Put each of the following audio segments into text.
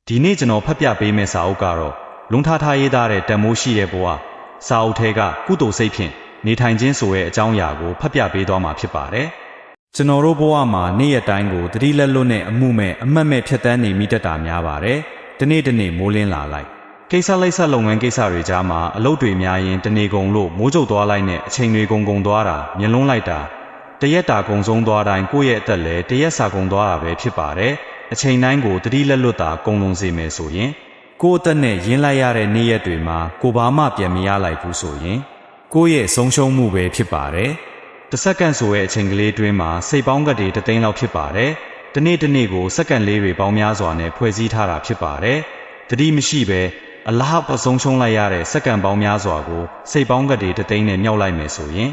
ဒီနေ့ကျွန်တော်ဖတ်ပြပေးမယ့်စာအုပ်ကတော့လုံထားထားရေးသားတဲ့တန်မိုးရှိတဲ့ဘဝစာအုပ်ထဲကကုသိုလ်စိတ်ဖြင့်နေထိုင်ခြင်းဆိုတဲ့အကြောင်းအရာကိုဖတ်ပြပေးသွားမှာဖြစ်ပါတယ်။ကျွန်တော်တို့ဘဝမှာနေ့ရက်တိုင်းကိုတတိလက်လွတ်နဲ့အမှုမဲ့အမှတ်မဲ့ဖြတ်တန်းနေမိတတ်တာများပါတယ်။ဒီနေ့မိုးလင်းလာလိုက်ကိစ္စလိုက်ဆက်လုပ်ငန်းကိစ္စတွေကြားမှာအလုပ်တွေများရင်တနေကုန်လို့မိုးကြုတ်သွားလိုက်နဲ့အချိန်တွေကုန်သွားတာမျက်လုံးလိုက်တာတရက်တာကုန်ဆုံးသွားတိုင်းကိုယ့်ရဲ့အသက်လည်းတရက်စာကုန်သွားတာပဲဖြစ်ပါတယ်။အချိန်တိုင်းကိုတတိလက်လွတ်တာကုန်လုံးစေမယ်ဆိုရင်ကိုယ့်အသက်နဲ့ရင်းလိုက်ရတဲ့နေ့ရက်တွေမှာကိုဘာမှပြန်မရလိုက်ဘူးဆိုရင်ကိုယ့်ရဲ့ဆုံးရှုံးမှုပဲဖြစ်ပါတယ်။တစ်စက္ကန့်ဆိုရဲ့အချိန်ကလေးတွင်းမှာစိတ်ပေါင်းကတွေတသိန်းလောက်ဖြစ်ပါတယ်။ဒီနေ့ကိုစက္ကန့်လေးတွေပေါင်းများစွာနဲ့ဖွဲ့စည်းထားတာဖြစ်ပါတယ်။တတိမရှိပဲအလားပဆုံးရှုံးလိုက်ရတဲ့စက္ကန့်ပေါင်းများစွာကိုစိတ်ပေါင်းကတွေတသိန်းနဲ့မြောက်လိုက်မယ်ဆိုရင်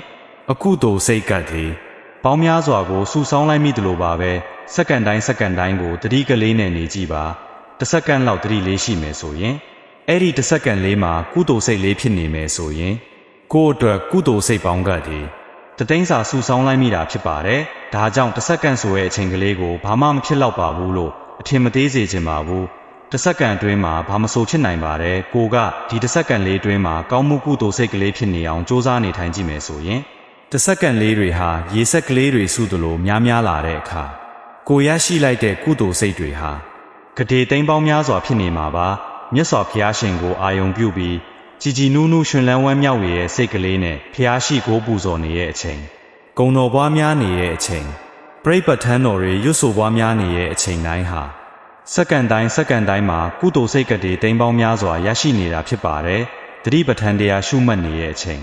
အကုသိုလ်စိတ်ကတွေပေါင်းများစွာကိုစုဆောင်းလိုက်မိသလိုပါပဲစက္ကန့်တိုင်းကိုတတိကလေးနဲ့နေကြည့်ပါတစ်စက္ကန့်လောက်တတိလေးရှိမယ်ဆိုရင်အဲ့ဒီတစ်စက္ကန့်လေးမှာကုသိုလ်စိတ်လေးဖြစ်နေမယ်ဆိုရင်ကိုယ့်အတွက်ကုသိုလ်စိတ်ပေါင်းကတွေတသိန်းစာစုဆောင်းလိုက်မိတာဖြစ်ပါတယ်ဒါကြောင့်တစ်စက္ကန့်ဆိုရဲ့အချိန်ကလေးကိုဘာမှမဖြစ်တော့ပါဘူးလို့အထင်မသေးစေချင်ပါဘူးတစ်စက္ကန့်အတွင်းမှာဘာမဆိုဖြစ်နိုင်ပါတယ်ကိုကဒီတစ်စက္ကန့်လေးအတွင်းမှာကောင်းမှုကုသိုလ်စိတ်ကလေးဖြစ်နေအောင်စူးစမ်းနေထိုင်ကြည့်မယ်ဆိုရင်တစ်စက္ကန့်လေးတွေဟာရေစက်ကလေးတွေစုသလိုများလာတဲ့အခါကိုရရှိလိုက်တဲ့ကုသိုလ်စိတ်တွေဟာကတိသိန်းပေါင်းများစွာဖြစ်နေမှာပါမြတ်စွာဘုရားရှင်ကိုအာယုံပြုပြီးကြည်နူးရှင်လန်းဝမ်းမြောက်ရဲ့စိတ်ကလေးနဲ့ဘုရားရှိခိုးပူဇော်နေတဲ့အချိန်ဂုဏ်တော်ပွားများနေတဲ့အချိန်ပြိပ္ပထန်းတော်တွေရွတ်ဆိုပွားများနေတဲ့အချိန်တိုင်းဟာစက္ကန့်တိုင်းမှာကုသိုလ်စိတ်ကတိသိန်းပေါင်းများစွာရရှိနေတာဖြစ်ပါတယ်သတိပဋ္ဌာန်တရားရှုမှတ်နေတဲ့အချိန်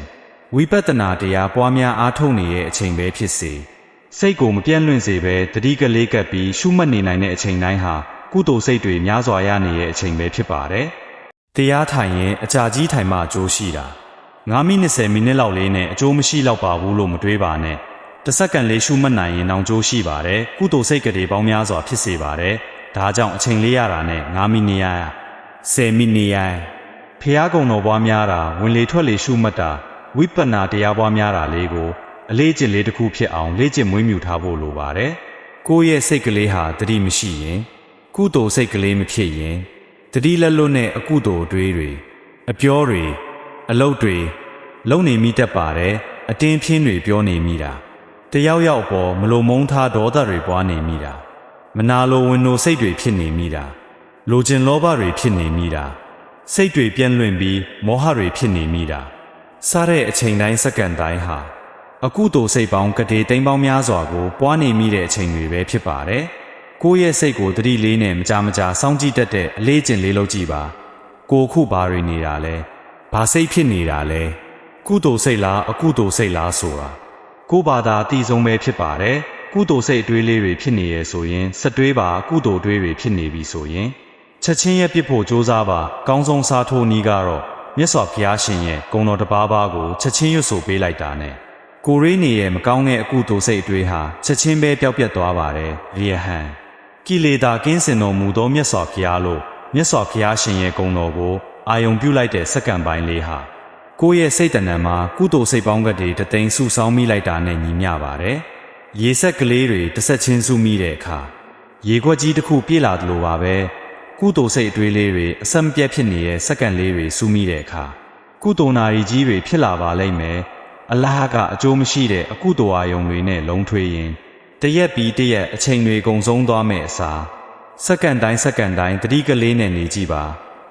ဝိပဿနာတရားပွားများအားထုတ်နေတဲ့အချိန်ပဲဖြစ်စေစိတ်ကိုမပြန့်လွင့်စေဘဲတတိကလေးကပ်ပြီးရှုမှတ်နေနိုင်တဲ့အချိန်တိုင်းဟာကုသိုလ်စိတ်တွေများစွာရနေတဲ့အချိန်ပဲဖြစ်ပါတယ်။တရားထိုင်ရင်အကြာကြီးထိုင်မှအကျိုးရှိတာ9မိနစ်10မိနစ်လောက်လေးနဲ့အကျိုးမရှိတော့ပါဘူးလို့မတွေးပါနဲ့တစ်စက္ကန့်လေးရှုမှတ်နိုင်ရင်တော့အကျိုးရှိပါတယ်ကုသိုလ်စိတ်ကလေးပေါင်းများစွာဖြစ်စေပါတယ်ဒါကြောင့်အချိန်လေးရတာနဲ့9မိနစ်ရ10မိနစ်ရဖျားကုံတော်ပွားများတာဝင်လေထွက်လေရှုမှတ်တာဝိပဿနာတရားပွားများတာလေးကိုအလေးကျင့်လေးတစ်ခုဖြစ်အောင်လေ့ကျင့်မွေးမြူထားဖို့လိုပါတယ်ကိုယ့်ရဲ့စိတ်ကလေးဟာတတိမရှိရင်ကုသိုလ်စိတ်ကလေးမဖြစ်ရင်တတိလက်လွတ်နဲ့အကုသိုလ်တွေအပြောတွေအလုပ်တွေလုံနေမိတတ်ပါတယ်အတင်းဖြင်းတွေပြောနေမိတာတယောက်အပေါ်မလိုမုန်းထားဒေါသတွေပွားနေမိတာမနာလိုဝင်နိုစိတ်တွေဖြစ်နေမိတာလိုချင်လောဘတွေဖြစ်နေမိတာစိတ်တွေပြန့်လွင့်ပြီးမောဟတွေဖြစ်နေမိတာစားတဲ့အချိန်တိုင်းစက္ကန့်တိုင်းဟာအကုသိုလ်စိတ်ပေါင်းကတိသိန်းပေါင်းများစွာကိုပွားနေမိတဲ့အချိန်တွေပဲဖြစ်ပါတယ်ကိုယ့်ရဲ့စိတ်ကိုတတိလေးနဲ့မကြာစောင့်ကြည့်တတ်တဲ့အလေးကျင့်လေးလုပ်ကြည့်ပါကိုခုဘာတွေနေတာလဲဘာစိတ်ဖြစ်နေတာလဲကုသိုလ်စိတ်လားအကုသိုလ်စိတ်လားဆိုတာကိုဘာသာအတိဆုံးပဲဖြစ်ပါတယ်ကုသိုလ်စိတ်အတွေးလေးတွေဖြစ်နေရဲ့ဆိုရင်စက်တွေးပါကုသိုလ်တွေးတွေဖြစ်နေပြီဆိုရင်ချက်ချင်းရဲ့ပြစ်ဖို့ကြိုးစားပါကောင်းဆုံးစားထိုးနည်းကတော့မြတ်စွာဘုရားရှင်ရဲ့ဂုဏ်တော်တစ်ပါးကိုချက်ချင်းရွတ်ဆိုပေးလိုက်တာနဲ့ကိုရိနေရဲ့မကောင်းတဲ့အကုသိုလ်စိတ်အတွေးဟာချက်ချင်းပဲပျောက်ပြတ်သွားပါတယ်လျဟန်ကိလေသာကင်းစင်တော်မူသောမြတ်စွာဘုရားလို့မြတ်စွာဘုရားရှင်ရဲ့ဂုဏ်တော်ကိုအာယုံပြုလိုက်တဲ့စက္ကန့်ပိုင်းလေးဟာကိုယ့်ရဲ့စိတ်တဏ္ဍာမှာကုသိုလ်စိတ်ပေါင်းကတည်းတသိန်းစုဆောင်းမိလိုက်တာနဲ့ညီမျှပါတယ်ရေဆက်ကလေးတွေတစ်ဆက်ချင်းစုမိတဲ့အခါရေခွက်ကြီးတစ်ခုပြေးလာသလိုပါပဲကုသိုလ်စိတ်အတွေးလေးတွေအဆက်မပြတ်ဖြစ်နေတဲ့စက္ကန့်လေးတွေစုမိတဲ့အခါကုသိုလ်နာရီကြီးတွေဖြစ်လာပါလိမ့်မယ်အလားကအကျိုးမရှိတဲ့အကုသိုလ်အာယုံတွေနဲ့လုံးထွေးရင်တရက်ပြီးတရက်အချိန်တွေကုန်ဆုံးသွားမဲ့အစားစက္ကန့်တိုင်းတတိကလေးနဲ့နေကြည့်ပါ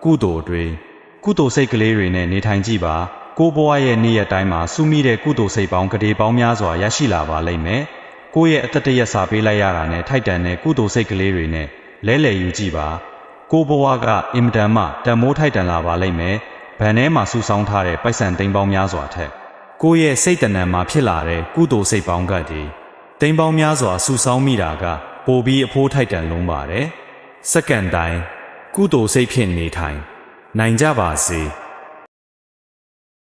ကုသိုလ်တွေကုသိုလ်စိတ်ကလေးတွေနဲ့နေထိုင်ကြည့်ပါကိုဘဝရဲ့နေ့ရက်တိုင်းမှာစုမိတဲ့ကုသိုလ်စိတ်ပေါင်းကတိပေါင်းများစွာရရှိလာပါလိမ့်မယ်ကိုယ့်ရဲ့အသက်တရက်စာပေးလိုက်ရတာနဲ့ထိုက်တန်တဲ့ကုသိုလ်စိတ်ကလေးတွေနဲ့လဲယူကြည့်ပါကိုဘဝကအင်မတန်မှတန်မိုးထိုက်တန်လာပါလိမ့်မယ်ဗန်ထဲမှာစုဆောင်းထားတဲ့ပိုက်ဆံသိန်းပေါင်းများစွာထက်ကိုယ့်ရဲ့စိတ်တဏ္ဍာမှာဖြစ်လာတဲ့ကုသိုလ်စိတ်ပေါင်းကတည်းသိန်းပေါင်းများစွာစုဆောင်းမိတာကပိုပြီးအဖိုးထိုက်တန်လုံးပါတယ်စက္ကန့်တိုင်းကုသိုလ်စိတ်ဖြင့်နေထိုင်နိုင်ကြပါစေ